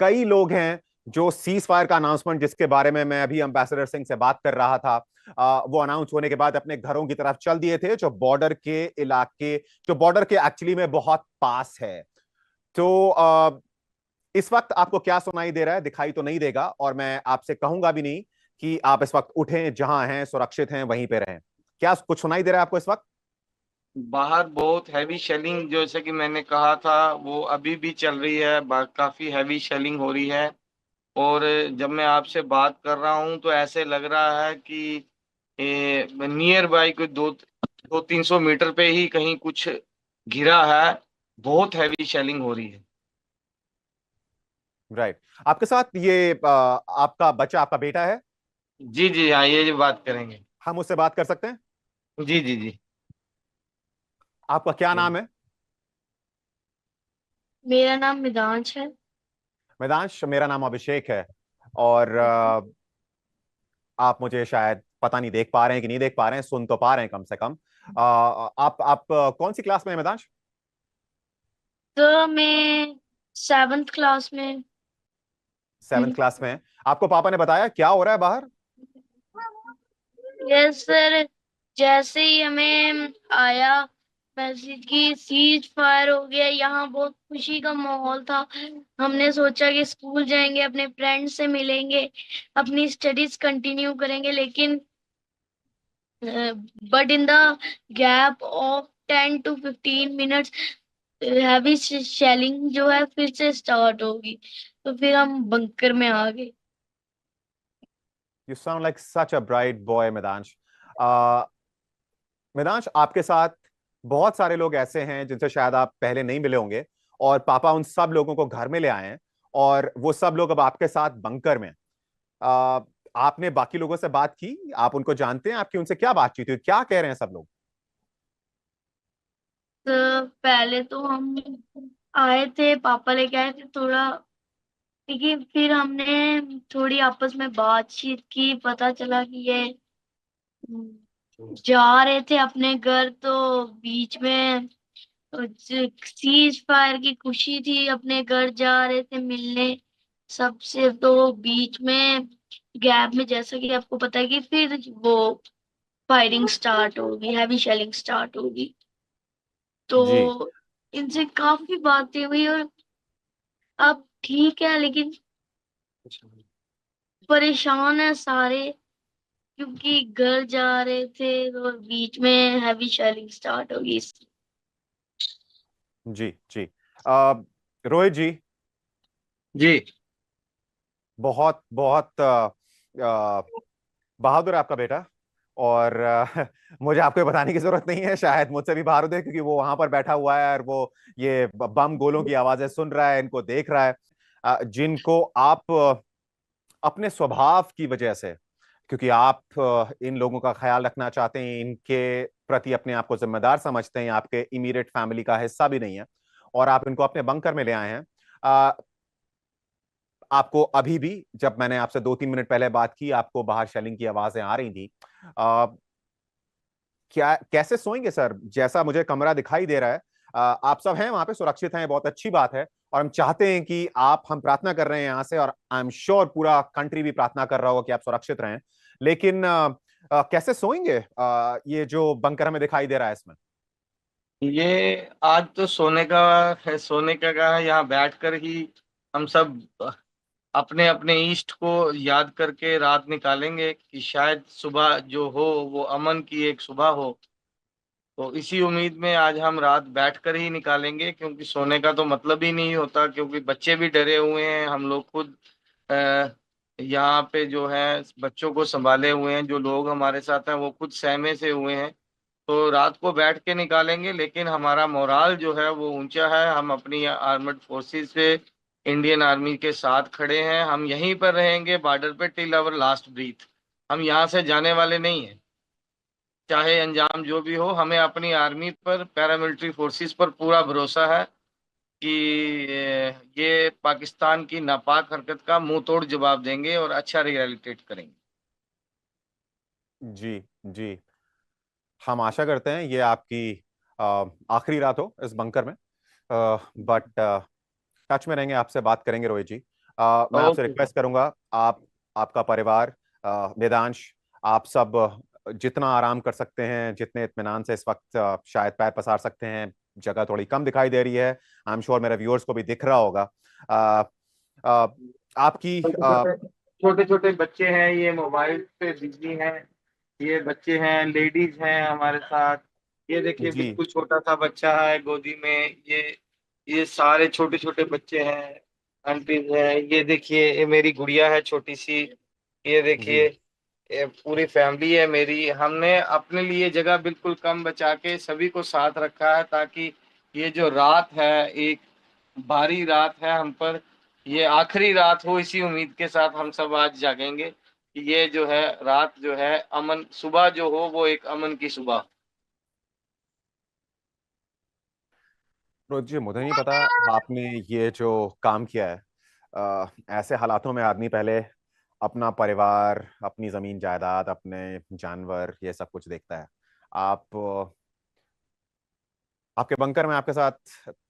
कई लोग हैं जो सीज फायर का अनाउंसमेंट, जिसके बारे में मैं अभी एम्बेसडर सिंह से बात कर रहा था, वो अनाउंस होने के बाद अपने घरों की तरफ चल दिए थे, जो बॉर्डर के इलाके, जो बॉर्डर के एक्चुअली में बहुत पास है। तो इस वक्त आपको क्या सुनाई दे रहा है? दिखाई तो नहीं देगा, और मैं आपसे कहूंगा भी नहीं कि आप इस वक्त उठें, जहां हैं सुरक्षित हैं वहीं पे रहें। क्या कुछ सुनाई दे रहा है आपको इस वक्त? बाहर बहुत हैवी शेलिंग, जैसे कि मैंने कहा था, वो अभी भी चल रही है। काफी हैवी शेलिंग हो रही है। और जब मैं आपसे बात कर रहा हूँ तो ऐसे लग रहा है कि नियर बाई कोई दो दो 300 मीटर पे ही कहीं कुछ घिरा है। बहुत हैवी शेलिंग हो रही है। राइट। आपके साथ ये आपका बच्चा, आपका बेटा है? जी जी हाँ, ये जो बात करेंगे। हम उससे बात कर सकते हैं? जी जी जी। आपका क्या नाम है? मेरा नाम मिदांश है। वेदांश, मेरा नाम अभिषेक है। और आप मुझे शायद पता नहीं देख पा रहे हैं कि नहीं देख पा रहे हैं, सुन तो पा रहे हैं कम से कम। आप कौन सी क्लास में हैं वेदांश? तो मैं 7th क्लास में। 7th क्लास में हैं। आपको पापा ने बताया क्या हो रहा है बाहर? Yes sir. जैसे ही हमें आया मैसेज की सीज फायर हो गया, यहाँ बहुत खुशी का माहौल था। हमने सोचा कि स्कूल जाएंगे, अपने फ्रेंड से मिलेंगे, अपनी स्टडीज कंटिन्यू करेंगे, लेकिन but in the gap of 10 to 15 minutes heavy shelling जो है फिर से स्टार्ट होगी। तो फिर हम बंकर में आ गए। You sound like such a bright boy Midansh. Midansh, आपके साथ बहुत सारे लोग ऐसे हैं जिनसे शायद आप पहले नहीं मिले होंगे, और पापा उन सब लोगों को घर में ले आए हैं, और वो सब लोग अब आपके साथ बंकर में हैं। आ, आपने बाकी लोगों से बात की? आप उनको जानते हैं? आपकी उनसे क्या बातचीत हुई? क्या कह रहे हैं सब लोग? तो पहले तो हम आए थे, पापा लेके आए थे थोड़ा, लेकिन फिर हमने थोड़ी आपस में बातचीत की, पता चला कि ये जा रहे थे अपने घर, तो बीच में सीज फायर की खुशी थी, अपने घर जा रहे थे मिलने सबसे, तो बीच में गैप में जैसा कि आपको पता है कि फिर वो फायरिंग स्टार्ट होगी, हैवी शेलिंग स्टार्ट होगी। जी। तो इनसे काफी बातें हुई, और अब ठीक है, लेकिन परेशान है सारे, क्योंकि घर जा रहे थे और बीच में हैवी शेलिंग स्टार्ट होगी। जी। जी। आ, रोहित जी, जी बहुत बहुत बहादुर है आपका बेटा। और मुझे आपको ये बताने की जरूरत नहीं है, शायद मुझसे भी बहादुर है, क्योंकि वो वहां पर बैठा हुआ है और वो ये बम गोलों की आवाजें सुन रहा है, इनको देख रहा है, जिनको आप अपने स्वभाव की वजह से, क्योंकि आप इन लोगों का ख्याल रखना चाहते हैं, इनके प्रति अपने आप को जिम्मेदार समझते हैं, आपके इमीडिएट फैमिली का हिस्सा भी नहीं है, और आप इनको अपने बंकर में ले आए हैं। आपको अभी भी, जब मैंने आपसे 2-3 मिनट पहले बात की, आपको बाहर शेलिंग की आवाजें आ रही थी। आ, क्या, कैसे सोएंगे सर? जैसा मुझे कमरा दिखाई दे रहा है, आप सब हैं वहां पे, सुरक्षित हैं, बहुत अच्छी बात है। और हम चाहते हैं कि आप, हम प्रार्थना कर रहे हैं यहाँ से, और आई एम श्योर पूरा कंट्री भी प्रार्थना कर रहा होगा कि आप सुरक्षित रहें। लेकिन कैसे सोएंगे ये जो बंकर हमें दिखाई दे रहा है इसमें? ये आज तो सोने का है, सोने का है। यहाँ बैठकर ही हम सब अपने अपने ईष्ट को याद करके रात निकालेंगे कि शायद सुबह जो हो वो अमन की एक सुबह हो। तो इसी उम्मीद में आज हम रात बैठकर ही निकालेंगे, क्योंकि सोने का तो मतलब ही नहीं होता, क्योंकि बच्चे भी डरे हुए हैं। हम लोग खुद अ, यहाँ पे जो है बच्चों को संभाले हुए हैं, जो लोग हमारे साथ हैं वो खुद सहमे से हुए हैं। तो रात को बैठ के निकालेंगे, लेकिन हमारा मोराल जो है वो ऊंचा है। हम अपनी आर्मड फोर्सेस से, इंडियन आर्मी के साथ खड़े हैं। हम यहीं पर रहेंगे बॉर्डर पे टिल आवर लास्ट ब्रीथ। हम यहाँ से जाने वाले नहीं हैं। चाहे अंजाम जो भी हो, हमें अपनी आर्मी पर, पैरामिलिट्री फोर्सेस पर पूरा भरोसा है कि ये पाकिस्तान की नापाक हरकत का मुंह तोड़ जवाब देंगे और अच्छा रिहैबिलिटेट करेंगे। जी। जी। हम आशा करते हैं ये आपकी आखिरी रात हो इस बंकर में, बट टच में रहेंगे, आपसे बात करेंगे रोहित जी। मैं आपसे ओके। रिक्वेस्ट करूंगा, आप, आपका परिवार, वेदांश, आप सब जितना आराम कर सकते हैं, जितने इत्मीनान से इस वक्त शायद पैर पसार सकते हैं, जगह थोड़ी कम दिखाई दे रही है, आई एम श्योर मेरे व्यूअर्स को भी दिख रहा होगा। अ, अ, आपकी छोटे छोटे छोटे छोटे बच्चे हैं, ये मोबाइल पे बिजी हैं। ये बच्चे हैं, लेडीज हैं हमारे साथ। ये देखिए जी बिल्कुल छोटा सा बच्चा है गोदी में। ये सारे छोटे छोटे बच्चे हैं, आंटीज हैं। ये देखिए, ये मेरी गुड़िया है छोटी सी। ये जी। देखिए, ये पूरी फैमिली है मेरी। हमने अपने लिए जगह बिल्कुल कम बचा के सभी को साथ रखा है, ताकि ये जो रात है, एक भारी रात है हम पर, ये आखिरी रात हो, इसी उम्मीद के साथ हम सब आज जागेंगे कि ये जो है रात जो है अमन, सुबह जो हो वो एक अमन की सुबह। रोहित जी, मुझे नहीं पता आपने ये जो काम किया है, ऐसे हालातों में आदमी पहले अपना परिवार, अपनी जमीन जायदाद, अपने जानवर, ये सब कुछ देखता है। आप आपके बंकर में आपके साथ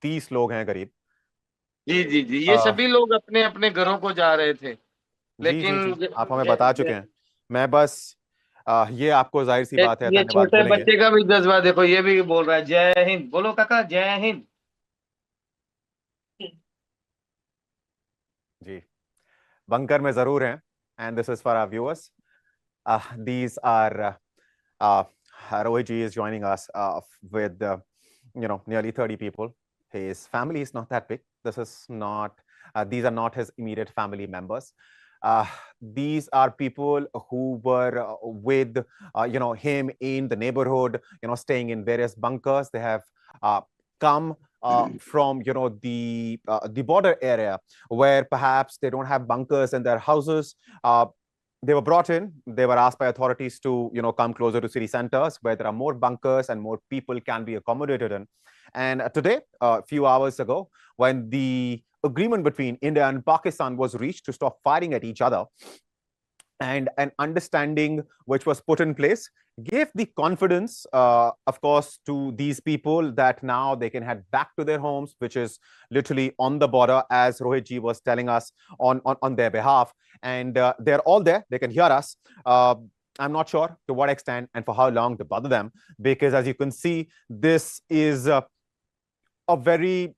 30 लोग हैं करीब। जी जी जी, ये अ, सभी लोग अपने अपने घरों को जा रहे थे। जी जी लेकिन जी, आप हमें बता चुके हैं। मैं बस ये आपको जाहिर सी बात है ये धन्यवाद छोटे बोलेंगे। बच्चे का भी जज्बा देखो, ये भी बोल रहा है जय हिंद, बोलो काका जय हिंद। जी, बंकर में जरूर हैं। And this is for our viewers, these are uh, Rohit is joining us with nearly 30 people. His family is not that big. This is not these are not his immediate family members. Uh, these are people who were with him in the neighborhood, staying in various bunkers. They have come from the border area where perhaps they don't have bunkers in their houses. They were brought in. They were asked by authorities to come closer to city centers where there are more bunkers and more people can be accommodated in. And today, a few hours ago, when the agreement between India and Pakistan was reached to stop firing at each other, and an understanding which was put in place gave the confidence, of course, to these people that now they can head back to their homes, which is literally on the border, as Rohit ji was telling us on their behalf. And they're all there. They can hear us. I'm not sure to what extent and for how long to bother them, because as you can see, this is a very,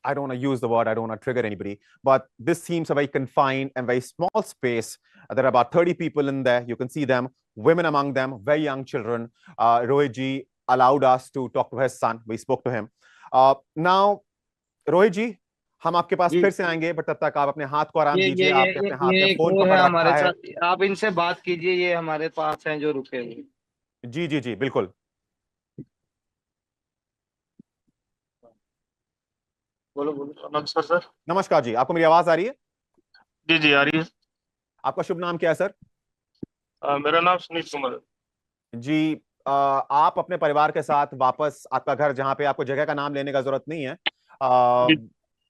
I don't want to use the word, I don't want to trigger anybody, but this seems a very confined and very small space. There are about 30 people in there. You can see them, women among them, very young children. Rohit ji allowed us to talk to his son. We spoke to him. Now, Rohit ji, हम आपके पास जी, फिर से आएंगे, but तब तक आप अपने हाथ को आराम ये ये दीजिए। ये आपने ये, अपने हाथ में ये एक फोन और है पकड़ हमारे रखा है। साथ, आप इनसे बात कीजिए, ये हमारे पास हैं जो रुके हुए। जी जी जी, बिल्कुल। बोलो बोलो, नमस्कार सर। नमस्कार जी, आपको मेरी आवाज आ रही है? जी जी, आ रही है। आपका शुभ नाम क्या है सर? मेरा नाम सुनील कुमार है। जी, आप अपने परिवार के साथ वापस आपका घर, जहां पे आपको जगह का नाम लेने का जरूरत नहीं है,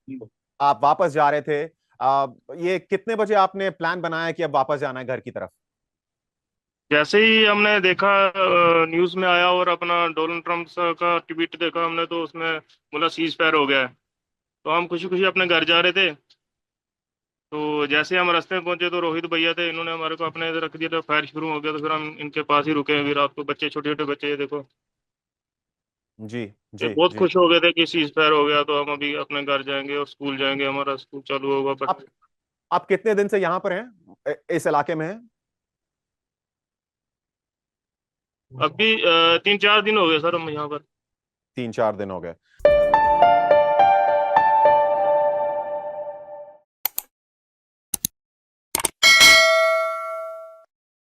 जी। आप वापस जा रहे थे। ये कितने बजे आपने प्लान बनाया कि अब वापस जाना है घर की तरफ? जैसे ही हमने देखा, न्यूज में आया और अपना डोनाल्ड ट्रम्प का ट्वीट देखा हमने, तो उसमें बोला सीज फायर हो गया है। तो हम खुशी खुशी अपने घर जा रहे थे। तो जैसे हम रास्ते में पहुंचे तो रोहित भैया थे, इन्होंने हमारे को अपने इधर रख दिया, तो फायर शुरू हो गया। तो फिर हम इनके पास ही रुके हैं। फिर रात को बच्चे, छोटे छोटे बच्चे, ये देखो, जी ये जी बहुत जी। खुश हो गए थे कि सीज फायर हो गया। तो हम अभी अपने घर जाएंगे और स्कूल जाएंगे, हमारा स्कूल चालू होगा। आप बट आप कितने दिन से यहाँ पर हैं, इस इलाके में हैं? अभी 3-4 दिन हो गए सर हम यहाँ पर। 3-4 दिन हो गए।